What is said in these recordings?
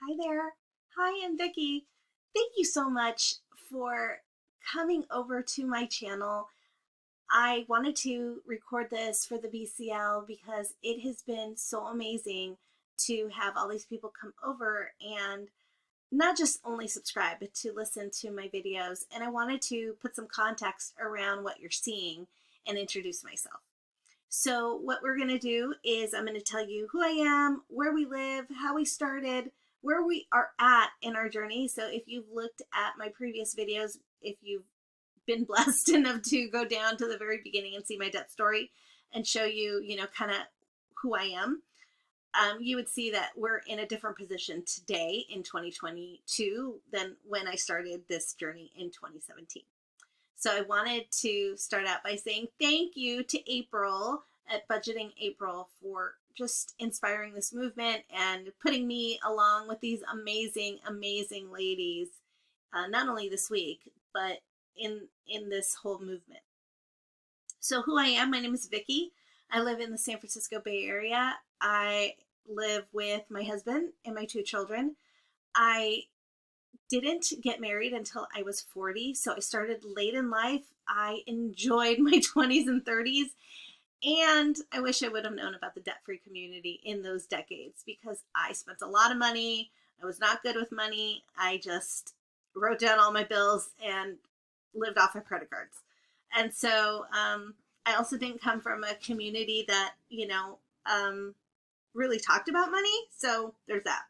Hi there. Hi, I'm Vicky. Thank you so much for coming over to my channel. I wanted to record this for the BCL because it has been so amazing to have all these people come over and not just only subscribe, but to listen to my videos. And I wanted to put some context around what you're seeing and introduce myself. So what we're going to do is I'm going to tell you who I am, where we live, how we started, where we are at in our journey. So if you've looked at my previous videos, if you've been blessed enough to go down to the very beginning and see my debt story and show you, kind of who I am, you would see that we're in a different position today in 2022 than when I started this journey in 2017. So I wanted to start out by saying thank you to April at Budgeting April for just inspiring this movement and putting me along with these amazing, amazing ladies, not only this week, but in this whole movement. So who I am, my name is Vicky. I live in the San Francisco Bay Area. I live with my husband and my 2 children. I didn't get married until I was 40, so I started late in life. I enjoyed my 20s and 30s, and I wish I would have known about the debt-free community in those decades because I spent a lot of money. I was not good with money. I just wrote down all my bills and lived off of credit cards. And so I also didn't come from a community that, really talked about money. So there's that.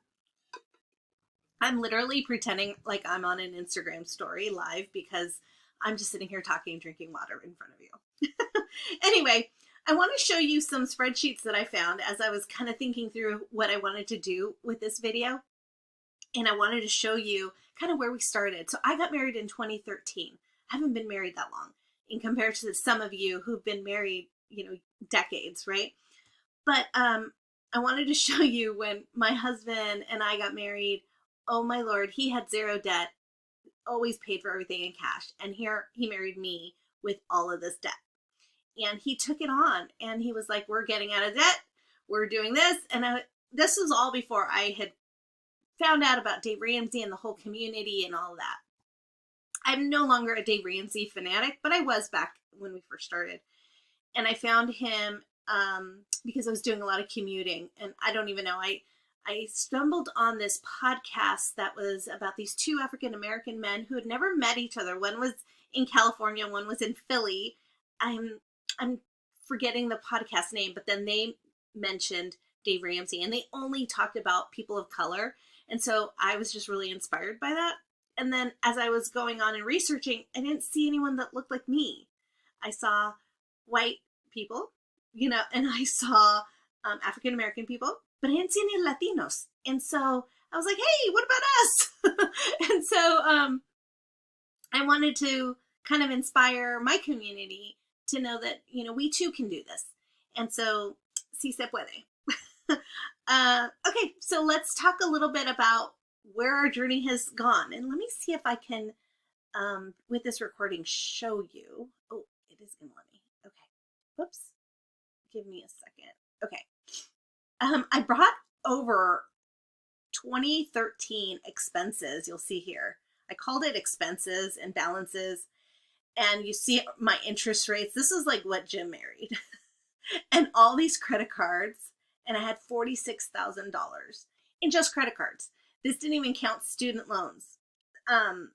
I'm literally pretending like I'm on an Instagram story live because I'm just sitting here talking and drinking water in front of you. Anyway, I want to show you some spreadsheets that I found as I was kind of thinking through what I wanted to do with this video. And I wanted to show you kind of where we started. So I got married in 2013. I haven't been married that long in comparison to some of you who've been married, decades, right? But I wanted to show you when my husband and I got married. Oh my Lord, he had 0 debt, always paid for everything in cash. And here he married me with all of this debt. And he took it on and he was like, we're getting out of debt. We're doing this. And this was all before I had found out about Dave Ramsey and the whole community and all of that. I'm no longer a Dave Ramsey fanatic, but I was back when we first started. And I found him because I was doing a lot of commuting. And I don't even know, I stumbled on this podcast that was about these 2 African-American men who had never met each other. One was in California, one was in Philly. I'm forgetting the podcast name, but then they mentioned Dave Ramsey and they only talked about people of color. And so I was just really inspired by that. And then as I was going on and researching, I didn't see anyone that looked like me. I saw white people, and I saw African-American people, but I didn't see any Latinos. And so I was like, hey, what about us? And so I wanted to kind of inspire my community to know that, we too can do this. And so, si se puede. Okay, so let's talk a little bit about where our journey has gone. And let me see if I can, with this recording, show you. Oh, it is going to let me. Okay. Whoops. Give me a second. Okay. I brought over 2013 expenses. You'll see here. I called it expenses and balances. And you see my interest rates. This is like what Jim married. And all these credit cards. And I had $46,000 in just credit cards. This didn't even count student loans. And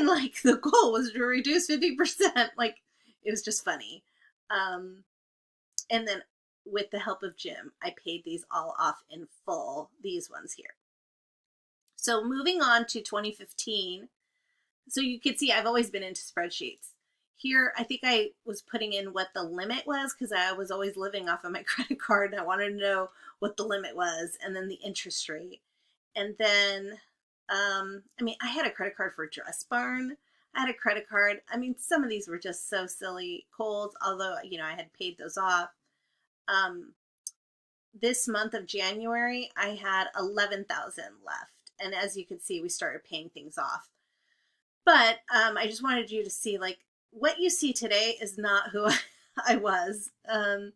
like the goal was to reduce 50%. Like it was just funny. And then with the help of Jim, I paid these all off in full, these ones here. So moving on to 2015. So you can see I've always been into spreadsheets. Here, I think I was putting in what the limit was because I was always living off of my credit card and I wanted to know what the limit was and then the interest rate. And then, I had a credit card for Dress Barn. I had a credit card. Some of these were just so silly. Kohl's, although, I had paid those off. This month of January, I had 11,000 left. And as you can see, we started paying things off. But I just wanted you to see, like, what you see today is not who I was. And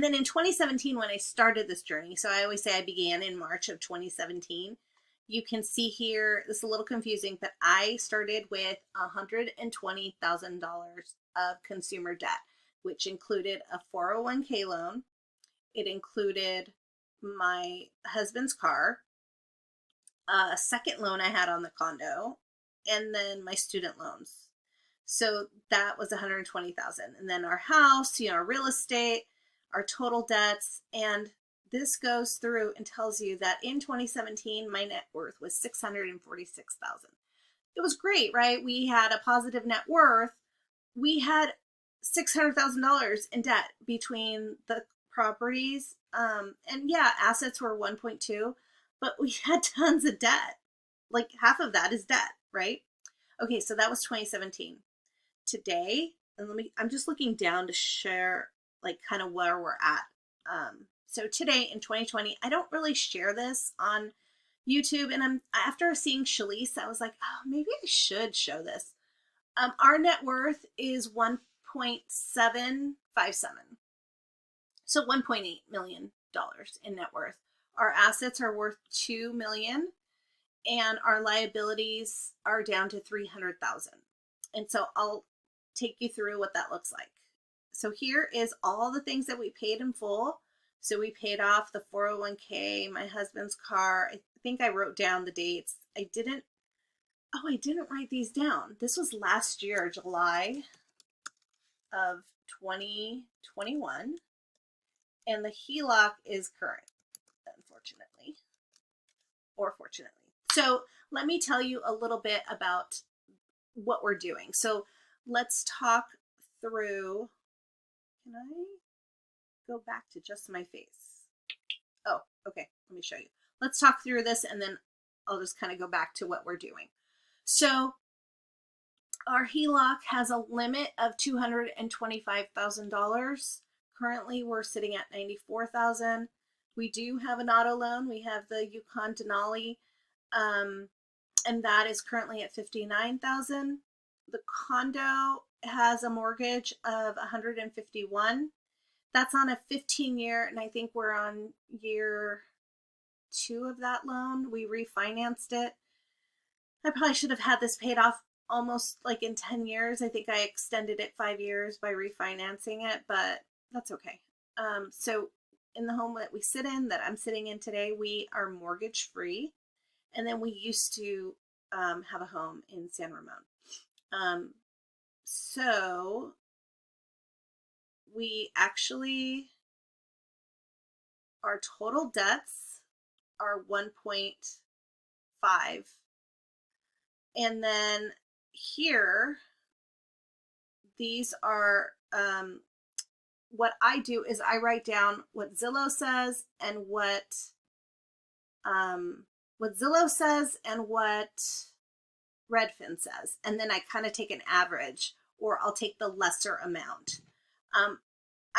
then in 2017, when I started this journey, so I always say I began in March of 2017, You can see here, this is a little confusing, but I started with $120,000 of consumer debt, which included a 401k loan. It included my husband's car, a second loan I had on the condo, and then my student loans. So that was 120,000. And then our house, our real estate, our total debts, and this goes through and tells you that in 2017 my net worth was 646,000. It was great, right? We had a positive net worth. We had $600,000 in debt between the properties, and yeah, assets were 1.2, but we had tons of debt. Like half of that is debt, right? Okay, so that was 2017. Today, and I'm just looking down to share like kind of where we're at. So today in 2020, I don't really share this on YouTube, and after seeing Shalise, I was like, oh, maybe I should show this. Our net worth is 1.757. So $1.8 million in net worth. Our assets are worth $2 million, and our liabilities are down to $300,000. And so I'll take you through what that looks like. So here is all the things that we paid in full. So we paid off the 401k, my husband's car. I think I wrote down the dates. I didn't write these down. This was last year, July of 2021. And the HELOC is current, unfortunately, or fortunately. So let me tell you a little bit about what we're doing. So let's talk through, can I go back to just my face? Oh, okay, let me show you. Let's talk through this and then I'll just kind of go back to what we're doing. So our HELOC has a limit of $225,000. Currently, we're sitting at $94,000. We do have an auto loan. We have the Yukon Denali, and that is currently at $59,000. The condo has a mortgage of $151,000. That's on a 15-year, and I think we're on year 2 of that loan. We refinanced it. I probably should have had this paid off almost like in 10 years. I think I extended it 5 years by refinancing it, but that's okay. So in the home that we sit in, that I'm sitting in today, we are mortgage free. And then we used to have a home in San Ramon. So we actually, our total debts are 1.5. And then here, these are, what I do is I write down what Zillow says and what Zillow says and what Redfin says. And then I kind of take an average, or I'll take the lesser amount.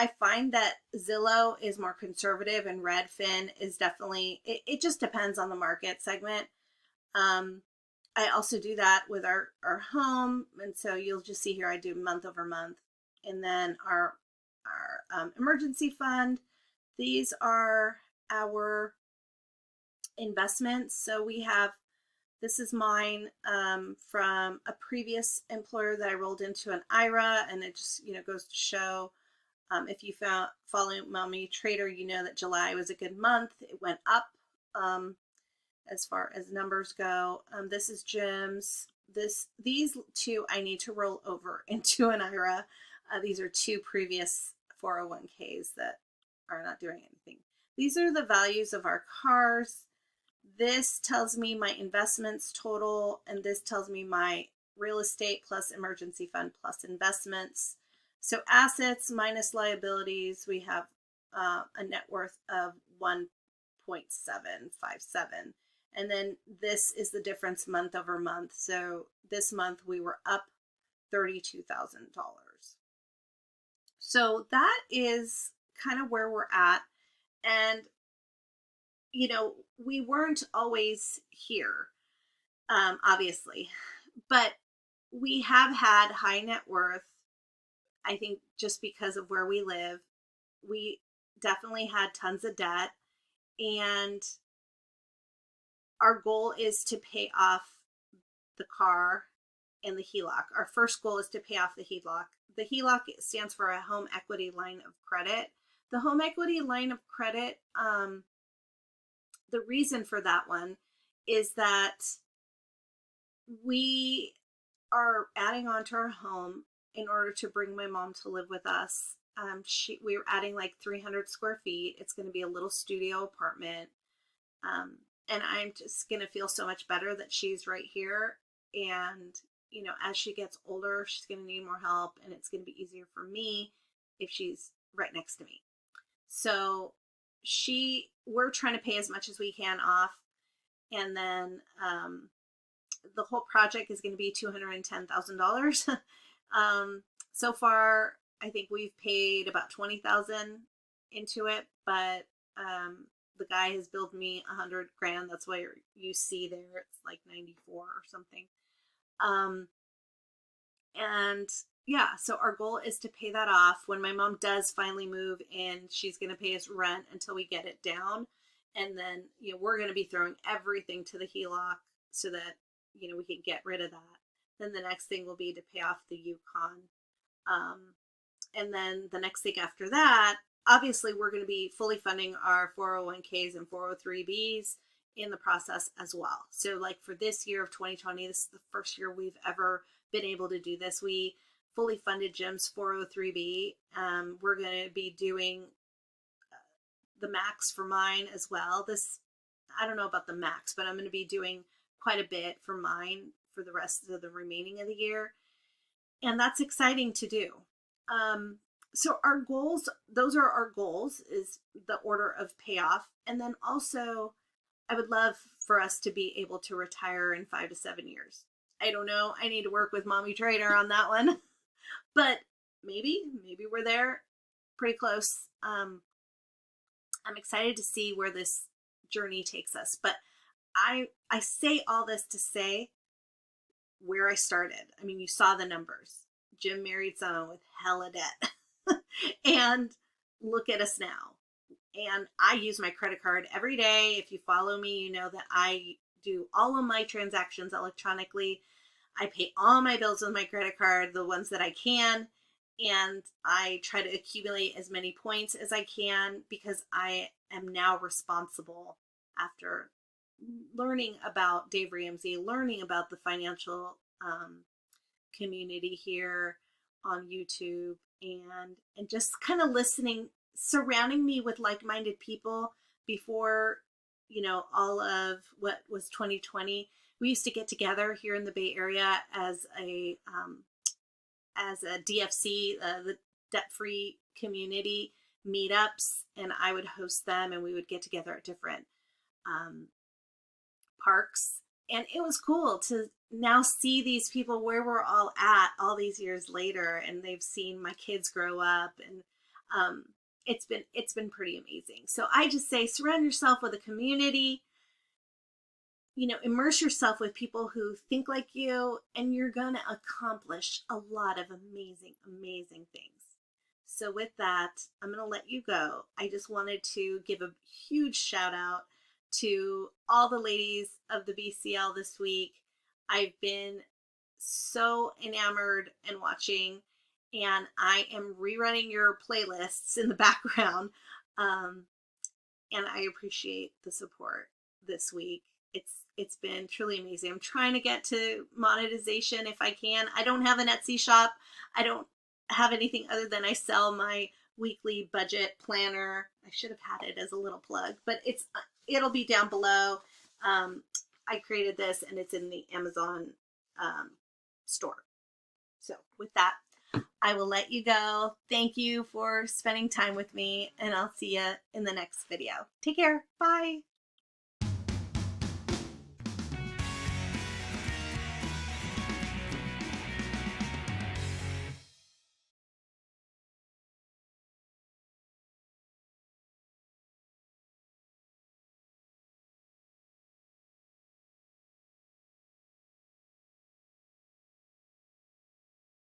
I find that Zillow is more conservative and Redfin is definitely, it just depends on the market segment. I also do that with our home. And so you'll just see here, I do month over month. And then our emergency fund. These are our investments. So we have, this is mine from a previous employer that I rolled into an IRA, and it just, goes to show, if you follow Mommy Trader, you know that July was a good month. It went up as far as numbers go. This is Jim's. These two I need to roll over into an IRA. These are 2 previous 401ks that are not doing anything. These are the values of our cars. This tells me my investments total, and this tells me my real estate plus emergency fund plus investments. So assets minus liabilities, we have a net worth of 1.757. And then this is the difference month over month. So this month we were up $32,000. So that is kind of where we're at. And, we weren't always here, obviously, but we have had high net worth. I think just because of where we live, we definitely had tons of debt, and our goal is to pay off the car and the HELOC. Our first goal is to pay off the HELOC. The HELOC stands for a home equity line of credit. The home equity line of credit, the reason for that one is that we are adding on to our home in order to bring my mom to live with us. We were adding like 300 square feet. It's going to be a little studio apartment. And I'm just going to feel so much better that she's right here. And, you know, as she gets older, she's going to need more help, and it's going to be easier for me if she's right next to me. So we're trying to pay as much as we can off. And then, the whole project is going to be $210,000. So far, I think we've paid about $20,000 into it, but, the guy has billed me $100,000. That's why you see there, it's like 94 or something. And yeah, so our goal is to pay that off. When my mom does finally move in, she's going to pay us rent until we get it down. And then, you know, we're going to be throwing everything to the HELOC so that, you know, we can get rid of that. Then the next thing will be to pay off the Yukon. And then the next thing after that, obviously we're going to be fully funding our 401ks and 403bs in the process as well. So like for this year of 2020, this is the first year we've ever been able to do this. We fully funded Jim's 403b. We're going to be doing the max for mine as well. I don't know about the max, but I'm going to be doing quite a bit for mine for the rest of the remaining of the year. And that's exciting to do. So our goals, those are our goals, is the order of payoff. And then also, I would love for us to be able to retire in 5 to 7 years. I don't know. I need to work with Mommy Trainer on that one. But maybe we're there, pretty close. I'm excited to see where this journey takes us. But I say all this to say where I started. I mean, you saw the numbers. Jim married someone with hella debt. And look at us now. And I use my credit card every day. If you follow me, you know that I do all of my transactions electronically. I pay all my bills with my credit card, the ones that I can. And I try to accumulate as many points as I can because I am now responsible after learning about Dave Ramsey, learning about the financial community here on YouTube, and just kind of listening, surrounding me with like-minded people. Before, you know, all of what was 2020, we used to get together here in the Bay Area as a DFC, the debt-free community meetups, and I would host them, and we would get together at different parks. And it was cool to now see these people where we're all at all these years later, and they've seen my kids grow up, and it's been pretty amazing. So I just say, surround yourself with a community, you know, immerse yourself with people who think like you, and you're gonna accomplish a lot of amazing things. So with that, I'm gonna let you go. I just wanted to give a huge shout out to all the ladies of the BCL this week. I've been so enamored and watching, and I am rerunning your playlists in the background. And I appreciate the support this week. It's been truly amazing. I'm trying to get to monetization if I can. I don't have an Etsy shop. I don't have anything other than I sell my weekly budget planner. I should have had it as a little plug, but it'll be down below. I created this, and it's in the Amazon store. So with that, I will let you go. Thank you for spending time with me, and I'll see you in the next video. Take care. Bye.